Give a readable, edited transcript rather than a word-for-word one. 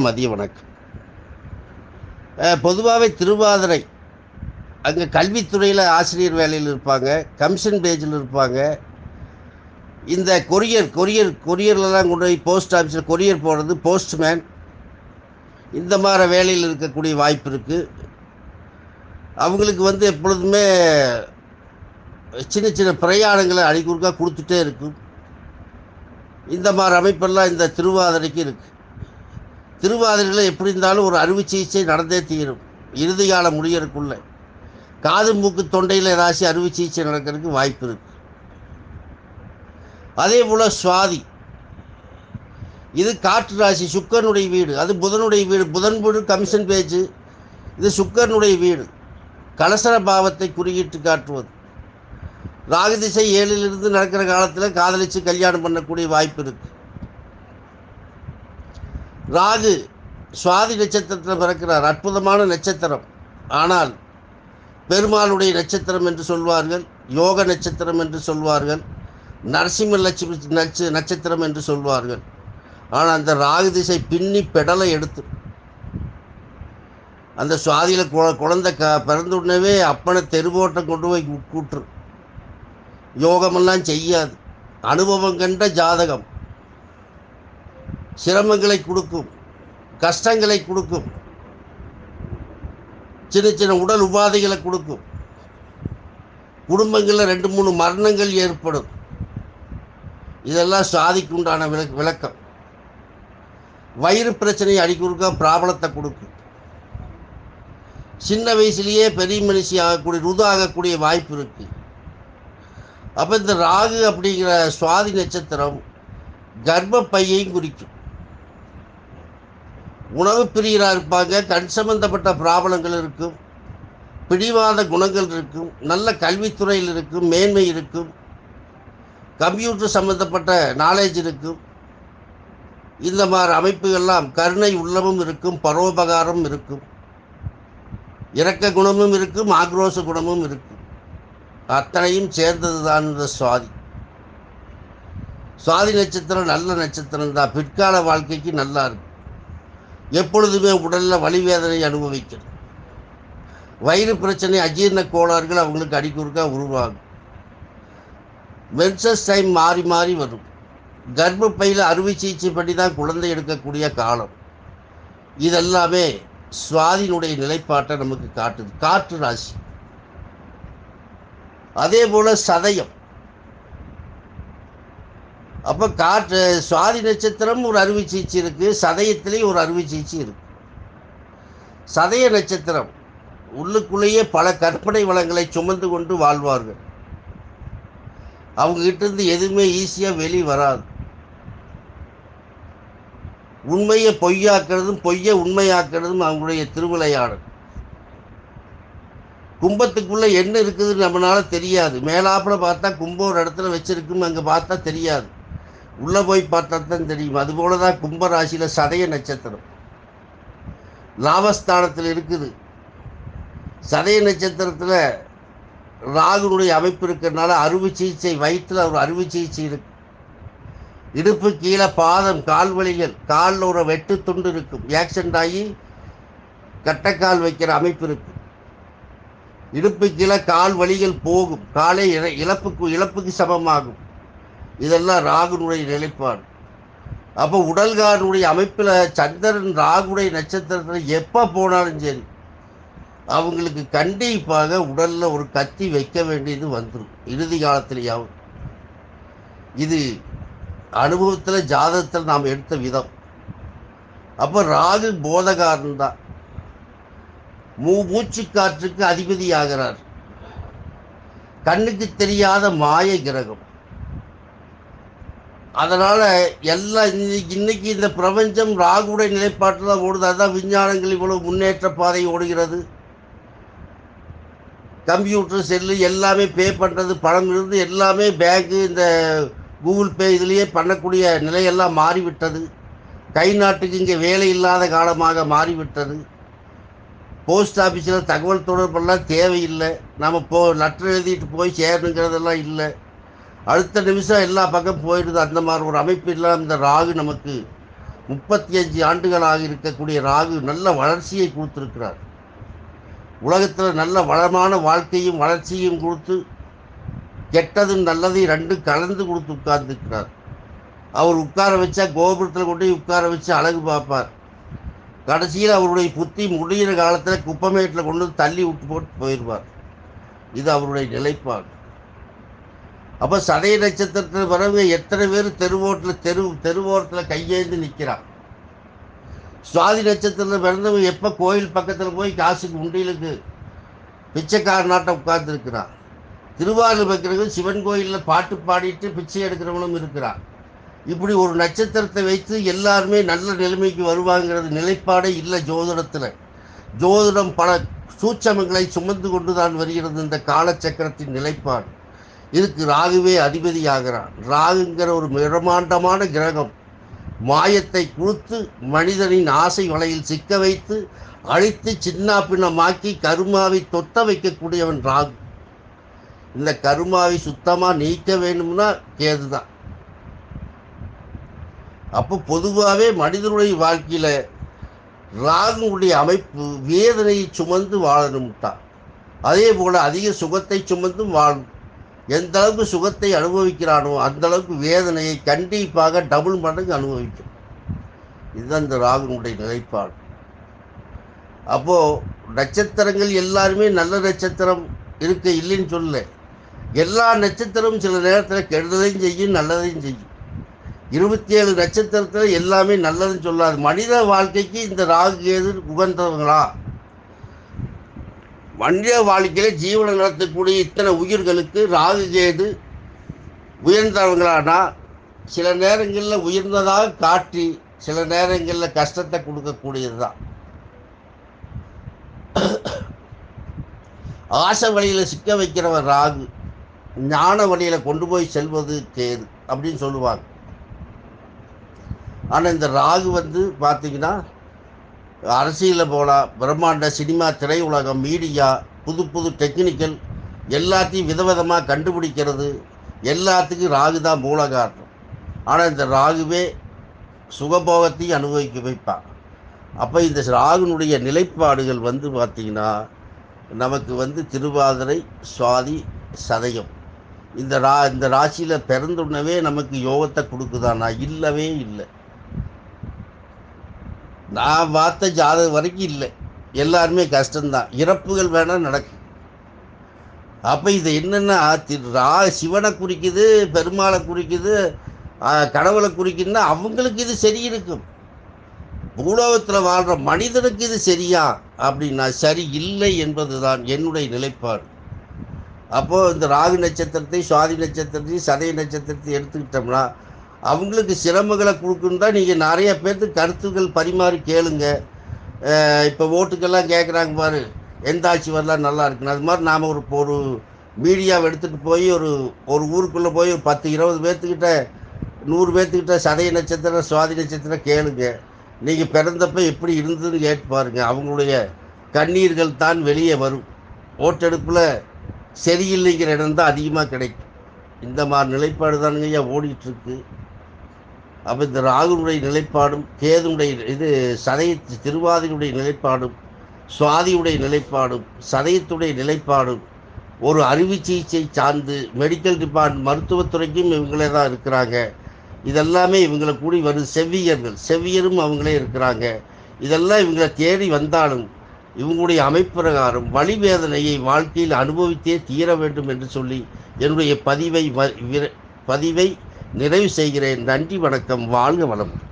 மதிய வணக்கம். பொதுவாகவே திருவாதிரை அங்கே கல்வித்துறையில் ஆசிரியர் வேலையில் இருப்பாங்க, கமிஷன் பேஜில் இருப்பாங்க. இந்த கொரியர்லாம் கொண்டு போய் போஸ்ட் ஆஃபீஸில் கொரியர் போடுறது, போஸ்ட்மேன், இந்த மாதிரி வேலையில் இருக்கக்கூடிய வாய்ப்பு இருக்குது. அவங்களுக்கு எப்பொழுதுமே சின்ன சின்ன பிரயாணங்களை அடிக்குறுக்கா கொடுத்துட்டே இருக்கும். இந்த மாதிரி அமைப்பெல்லாம் இந்த திருவாதிரைக்கு இருக்குது. திருவாதிரையில் எப்படி இருந்தாலும் ஒரு அறுவை சிகிச்சை நடந்தே தீரும். இறுதி காலம் முடியறதுக்குள்ள காது மூக்கு தொண்டையில் ஏதாச்சும் அறுவை சிகிச்சை நடக்கிறதுக்கு வாய்ப்பு இருக்குது. அதே போல் சுவாதி, இது காற்று ராசி, சுக்கரனுடைய வீடு. அது புதனுடைய வீடு. புதன் வீடு கமிஷன் பேஜ். இது சுக்கரனுடைய வீடு. கலசர பாவத்தை குறியிட்டு காட்டுவது. ராகு திசை 7லிருந்து நடக்கிற காலத்தில் காதலித்து கல்யாணம் பண்ணக்கூடிய வாய்ப்பு இருக்குது. ராகு சுவாதி நட்சத்திரத்தில் பிறக்கிறார். அற்புதமான நட்சத்திரம். ஆனால் பெருமாளுடைய நட்சத்திரம் என்று சொல்வார்கள், யோக நட்சத்திரம் என்று சொல்வார்கள், நரசிம்ம லட்சுமி நட்சத்திரம் என்று சொல்வார்கள். ஆனால் அந்த ராகு திசை பின்னி பெடலை எடுத்து அந்த சுவாதியில் குழந்தை பிறந்த உடனே அப்பனை தெருவோட்டம் கொண்டு போய் கூட்டுரு. யோகமெல்லாம் செய்யாது. அனுபவம் கண்ட ஜாதகம். சிரமங்களை கொடுக்கும், கஷ்டங்களை கொடுக்கும், சின்ன சின்ன உடல் உபாதைகளை கொடுக்கும். குடும்பங்களில் 2-3 மரணங்கள் ஏற்படும். இதெல்லாம் சாதிக்கு உண்டான விளக்கம். வயிறு பிரச்சனையை அடிக்கொடுக்க பிராபலத்தை கொடுக்கும். சின்ன வயசுலேயே பெரிய மனுஷி ஆகக்கூடிய ருது ஆகக்கூடிய வாய்ப்பு இருக்குது. அப்போ இந்த ராகு அப்படிங்கிற சுவாதி நட்சத்திரம் கர்ப்பப்பையையும் குறிக்கும். உணவு பிரியராக இருப்பாங்க. கண் சம்பந்தப்பட்ட பிராபலங்கள் இருக்கும். பிடிவாத குணங்கள் இருக்கும். நல்ல கல்வித்துறையில் இருக்கும். மேன்மை இருக்கும். கம்ப்யூட்டர் சம்பந்தப்பட்ட நாலேஜ் இருக்கும். இந்த மாதிரி அமைப்புகள்லாம் கருணை உள்ளமும் இருக்கும், பரோபகாரம் இருக்கும், இரக்க குணமும் இருக்கும், ஆக்ரோஷ குணமும் இருக்கும். அத்தனையும் சேர்ந்தது தான் இந்த சுவாதி. சுவாதி நட்சத்திரம் நல்ல நட்சத்திரம் தான். பிற்கால வாழ்க்கைக்கு நல்லா இருக்கும். எப்பொழுதுமே உடலில் வலிவேதனை அனுபவிக்கணும். வயிறு பிரச்சனை, அஜீர்ண கோளாறுகள் அவங்களுக்கு அடிக்குறுக்கா உருவாகும். மென்சஸ் டைம் மாறி மாறி வரும். கர்ப்பப்பையில் அறுவை சிகிச்சை பண்ணி தான் குழந்தை எடுக்கக்கூடிய காலம். இதெல்லாமே சுவாதியினுடைய நிலைப்பாட்டை நமக்கு காட்டுது. காற்று ராசி. அதே போல் சதயம். அப்போ சுவாதி நட்சத்திரம் ஒரு அறுவை சிகிச்சை இருக்குது. சதயத்திலேயே ஒரு அறுவை சிகிச்சை இருக்குது. சதய நட்சத்திரம் உள்ளுக்குள்ளேயே பல கற்பனை வளங்களை சுமந்து கொண்டு வாழ்வார்கள். அவங்ககிட்டேருந்து எதுவுமே ஈஸியாக வெளியே வராது. உண்மையை பொய்யாக்குறதும் பொய்யை உண்மையாக்குறதும் அவங்களுடைய திருவிளையாடல். கும்பத்துக்குள்ளே என்ன இருக்குதுன்னு நம்மளால தெரியாது. மேலாப்பில் பார்த்தா கும்பம் ஒரு இடத்துல வச்சிருக்கும், அங்கே பார்த்தா தெரியாது. உள்ளே போய் பார்த்தா தான் தெரியும். அதுபோல தான் கும்பராசியில் சதய நட்சத்திரம் லாபஸ்தானத்தில் இருக்குது. சதய நட்சத்திரத்தில் ராகுனுடைய அமைப்பு இருக்கிறதுனால அறுவை சிகிச்சை, வயிற்றில் ஒரு அறுவை சிகிச்சை இருக்கு. இடுப்பு கீழே பாதம், கால் வலிகள், காலில் ஒரு வெட்டு துண்டு இருக்கும். ஆக்சிடென்ட் ஆகி கட்டைக்கால் வைக்கிற அமைப்பு இருக்கு. இடுப்பு கீழே கால் வலிகள் போகும். காலை இழப்புக்கு சமமாகும். இதெல்லாம் ராகுனுடைய நிலைப்பாடு. அப்போ உடல்காரனுடைய அமைப்பில் சந்திரன் ராகுடைய நட்சத்திரத்தில் எப்போ போனாலும் சரி அவங்களுக்கு கண்டிப்பாக உடலில் ஒரு கத்தி வைக்க வேண்டியது வந்துடும் இறுதி காலத்திலேயாவது. இது அனுபவத்தில் ஜாதகத்தில் நாம் எடுத்த விதம். அப்போ ராகு போதகாரன் தான். மூச்சு காற்றுக்கு அதிபதி ஆகிறார். கண்ணுக்கு தெரியாத மாய கிரகம். அதனால் எல்லாம் இன்னைக்கு இந்த பிரபஞ்சம் ராகுடைய நிலைப்பாட்டில் தான் ஓடுது. அதுதான் விஞ்ஞானங்கள் இவ்வளவு முன்னேற்ற பாதை ஓடுகிறது. கம்ப்யூட்டர், செல்லு எல்லாமே பே பண்ணுறது, பணம் இருந்து எல்லாமே பேங்கு, இந்த கூகுள் பே இதுலேயே பண்ணக்கூடிய நிலையெல்லாம் மாறிவிட்டது. கை நாட்டுக்கு இங்கே வேலை இல்லாத காலமாக மாறிவிட்டது. போஸ்ட் ஆஃபீஸில் தகவல் தொடர்பெல்லாம் தேவையில்லை. நம்ம லெட்டர் எழுதிட்டு போய் சேரணுங்கிறதெல்லாம் இல்லை. அடுத்த நிமிஷம் எல்லா பக்கம் போயிடுது. அந்த மாதிரி ஒரு அமைப்பு இல்லாமல் இந்த ராகு நமக்கு 35 ஆண்டுகளாக இருக்கக்கூடிய ராகு நல்ல வளர்ச்சியை கொடுத்திருக்கிறார். உலகத்தில் நல்ல வளமான வாழ்க்கையும் வளர்ச்சியும் கொடுத்து கெட்டதும் நல்லதையும் ரெண்டும் கலந்து கொடுத்து உட்கார்ந்துருக்கிறார். அவர் உட்கார வச்சா கோபுரத்தில் கொண்டு உட்கார வச்சு அழகு பார்ப்பார். கடைசியில் அவருடைய புத்தி முடிகிற காலத்தில் குப்பமேட்டில் கொண்டு தள்ளி விட்டு போட்டு போயிடுவார். இது அவருடைய நிலைப்பாடு. அப்போ சதய நட்சத்திரத்தில் வரவங்க எத்தனை பேர் தெருவோரத்தில் கையேந்து நிற்கிறான். சுவாதி நட்சத்திரத்தில் பிறந்தவங்க எப்போ கோயில் பக்கத்தில் போய் காசுக்கு உண்டியலுக்கு பிச்சைக்காரனாட்டம் உட்கார்ந்துருக்கிறான். திருவாரூர் வைக்கிறவங்க சிவன் கோயிலில் பாட்டு பாடிட்டு பிச்சை எடுக்கிறவனும் இருக்கிறான். இப்படி ஒரு நட்சத்திரத்தை வைத்து எல்லாருமே நல்ல நிலைமைக்கு வருவாங்கிறது நிலைப்பாடே இல்லை ஜோதிடத்தில். ஜோதிடம் பல சூட்சமங்களை சுமந்து கொண்டு தான் வருகிறது இந்த காலச்சக்கரத்தின் நிலைப்பாடு. இதுக்கு ராகுவே அதிபதியாகிறான். ராகுங்கிற ஒரு பிரம்மாண்டமான கிரகம் மாயத்தை கொடுத்து மனிதனின் ஆசை வலையில் சிக்க வைத்து அழித்து சின்ன பின்னமாக்கி கருமாவை தொத்த வைக்கக்கூடியவன் ராகு. இந்த கருமாவை சுத்தமாக நீக்க வேண்டும்னா கேது தான். அப்போ பொதுவாகவே மனிதனுடைய வாழ்க்கையில் ராகுனுடைய அமைப்பு வேதனையை சுமந்து வாழணும்ட்டான். அதே போல் அதிக சுகத்தை சுமந்தும் வாழும். எந்த அளவுக்கு சுகத்தை அனுபவிக்கிறானோ அந்த அளவுக்கு வேதனையை கண்டிப்பாக டபுள் மடங்கு அனுபவிக்கும். இதுதான் இந்த ராகுனுடைய நிலைப்பாடு. அப்போது நட்சத்திரங்கள் எல்லாருமே நல்ல நட்சத்திரம் இருக்க இல்லைன்னு சொல்ல. எல்லா நட்சத்திரமும் சில நேரத்தில் கெடுதலையும் செய்யும் நல்லதையும் செய்யும். 27 நட்சத்திரத்தில் எல்லாமே நல்லதுன்னு சொல்லாது. மனித வாழ்க்கைக்கு இந்த ராகு கேது உகந்தவங்களா? மனித வாழ்க்கையில் ஜீவனம் நடத்தக்கூடிய இத்தனை உயிர்களுக்கு ராகு கேது உயர்ந்தவங்களானா சில நேரங்களில் உயர்ந்ததாக காட்டி சில நேரங்களில் கஷ்டத்தை கொடுக்கக்கூடியது தான். ஆசை வழியில் சிக்க வைக்கிறவன் ராகு, ஞான வழியில் கொண்டு போய் செல்வது கேது அப்படின்னு சொல்லுவாங்க. ஆனால் இந்த ராகு பார்த்திங்கன்னா அரசியலில் போகலாம், பிரம்மாண்ட சினிமா திரையுலகம் மீடியா புது புது டெக்னிக்கல் எல்லாத்தையும் விதவிதமாக கண்டுபிடிக்கிறது எல்லாத்துக்கும் ராகு தான் மூல காரணம். ஆனால் இந்த ராகுவே சுகபோகத்தையும் அனுபவிக்க வைப்பான். அப்போ இந்த ராகுனுடைய நிலைப்பாடுகள் பார்த்திங்கன்னா நமக்கு திருவாதிரை சுவாதி சதயம் இந்த ராசியில் பிறந்துடனவே நமக்கு யோகத்தை கொடுக்குதானா? இல்லவே இல்லை. நான் பார்த்த ஜாதகம் வரைக்கும் இல்லை. எல்லாருமே கஷ்டம்தான். இறப்புகள் வேணால் நடக்கும். அப்போ இது என்னென்னா சிவனை குறிக்குது, பெருமாளை குறிக்குது, கடவுளை குறிக்குதுன்னா அவங்களுக்கு இது சரி இருக்கும். பூலோகத்தில் வாழ்கிற மனிதனுக்கு இது சரியா அப்படின்னா சரி இல்லை என்பது தான் என்னுடைய நிலைப்பாடு. அப்போது இந்த ராகு நட்சத்திரத்தை சுவாதி நட்சத்திரத்தையும் சதய நட்சத்திரத்தை எடுத்துக்கிட்டோம்னா அவங்களுக்கு சிரமங்களை கொடுக்குன்னு தான் நீங்கள் நிறைய பேர்த்துக்கு கருத்துக்கள் பரிமாறி கேளுங்க. இப்போ ஓட்டுக்கெல்லாம் கேட்குறாங்க பாரு, எந்த ஆட்சி வரலாம் நல்லா இருக்குன்னு. அது மாதிரி நாம் ஒரு மீடியாவை எடுத்துகிட்டு போய் ஒரு ஊருக்குள்ளே போய் ஒரு 10-20 பேர்த்துக்கிட்ட 100 பேர்த்துக்கிட்ட சதய நட்சத்திரம் சுவாதி நட்சத்திரம் கேளுங்க. நீங்கள் பிறந்தப்போ எப்படி இருந்ததுன்னு கேட்டு பாருங்கள். அவங்களுடைய கண்ணீர்கள் தான் வெளியே வரும். ஓட்டெடுப்பில் சரியில்லைங்கிற இடம் தான் அதிகமாக கிடைக்கும். இந்த மாதிரி நிலைப்பாடு தானுங்க ஐயா ஓடிட்டுருக்கு. அப்போ இந்த ராகுனுடைய நிலைப்பாடும் கேதுனுடைய திருவாதினுடைய நிலைப்பாடும் சுவாதியுடைய நிலைப்பாடும் சதயத்துடைய நிலைப்பாடும் ஒரு அறுவை சிகிச்சை சார்ந்து மெடிக்கல் டிபார்ட்மெண்ட் மருத்துவத்துறைக்கும் இவங்களே தான் இருக்கிறாங்க. இதெல்லாமே இவங்களை கூடி வரும் செவ்வியரும் அவங்களே இருக்கிறாங்க. இதெல்லாம் இவங்களை தேடி வந்தாலும் இவங்களுடைய அமைப்பிரகாரம் வலி வேதனையை வாழ்க்கையில் அனுபவித்தே தீர வேண்டும் என்று சொல்லி என்னுடைய பதிவை நிறைவு செய்கிறேன். நன்றி, வணக்கம், வாழ்க வளமுடன்.